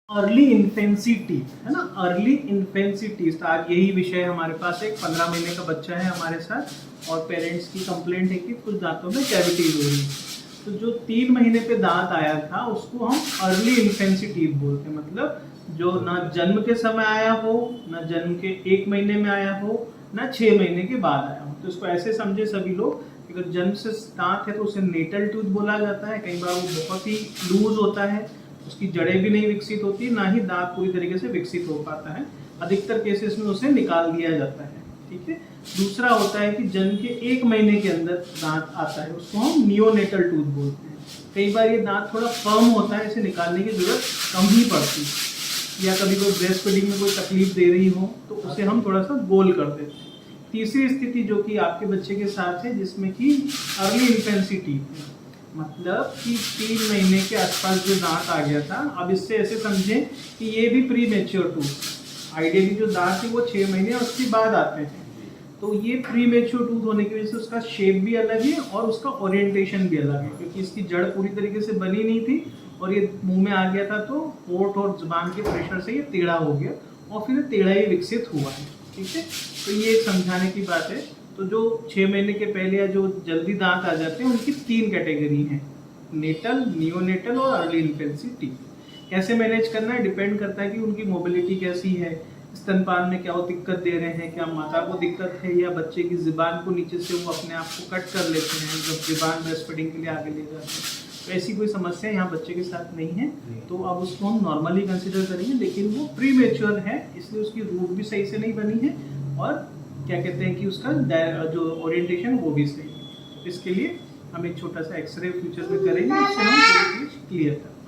Early infancy teeth है ना, early infancy teeth. आज यही विषय हमारे पास। एक 15 महीने का बच्चा है हमारे साथ और पेरेंट्स की कंप्लेंट है कि कुछ दांतों में कैविटीज हो रही है। तो जो 3 महीने पे दांत आया था उसको हम अर्ली इन्फेंसी टीथ बोलते हैं। मतलब जो ना जन्म के समय आया हो, ना जन्म के 1 महीने में आया हो, ना 6 महीने के बाद आया हो। तो इसको ऐसे समझे सभी लोग, अगर जन्म से दांत है तो उसे नेटल टूथ बोला जाता है। कई बार वो बहुत ही लूज होता है, उसकी जड़ें भी नहीं विकसित होती, ना ही दांत पूरी तरीके से विकसित हो पाता है। अधिकतर केसेस में उसे निकाल दिया जाता है। ठीक है। दूसरा होता है कि जन्म के 1 महीने के अंदर दांत आता है, उसको हम नियोनेटल टूथ बोलते हैं। कई बार ये दांत थोड़ा फर्म होता है, इसे निकालने की जरूरत कम ही पड़ती है, या कभी कोई ब्रेस्ट फीडिंग में कोई तकलीफ दे रही हो तो उसे हम थोड़ा सा गोल कर देते हैं। तीसरी स्थिति जो कि आपके बच्चे के साथ है, जिसमें कि अर्ली इन्फेंसी टीथ है, मतलब कि 3 महीने के आसपास जो दांत आ गया था। अब इससे ऐसे समझें कि ये भी प्री मेच्योर टूथ, आइडियली जो दांत है वो 6 महीने और उसके बाद आते हैं। तो ये प्री मेच्योर टूथ होने की वजह से उसका शेप भी अलग है और उसका ओरिएंटेशन भी अलग है, क्योंकि इसकी जड़ पूरी तरीके से बनी नहीं थी और ये मुंह में आ गया था, तो होंठ और जुबान के प्रेशर से ये टेढ़ा हो गया और फिर टेढ़ा ही विकसित हुआ है। ठीक है। तो ये एक समझाने की बात है। तो जो 6 महीने के पहले या जो जल्दी दांत आ जाते हैं उनकी 3 कैटेगरी हैं, नेटल, नियोनेटल और अर्ली इन्फेंसी टीथ। कैसे मैनेज करना है डिपेंड करता है कि उनकी मोबिलिटी कैसी है, स्तनपान में क्या वो दिक्कत दे रहे हैं, क्या माता को दिक्कत है, या बच्चे की ज़ुबान को नीचे से वो अपने आप को कट कर लेते हैं जब ज़ुबान ब्रेस्ट फीडिंग के लिए आगे ले जाते हैं। तो ऐसी कोई समस्या यहाँ बच्चे के साथ नहीं है, तो अब उसको हम नॉर्मली कंसिडर करेंगे। लेकिन वो प्री मेच्योर है, इसलिए उसकी रूट भी सही से नहीं बनी है और क्या कहते हैं कि उसका जो ओरिएंटेशन वो भी सही है। इसके लिए हम एक छोटा सा एक्सरे फ्यूचर में करेंगे, इससे हम पूरी चीज़ क्लियर करेंगे।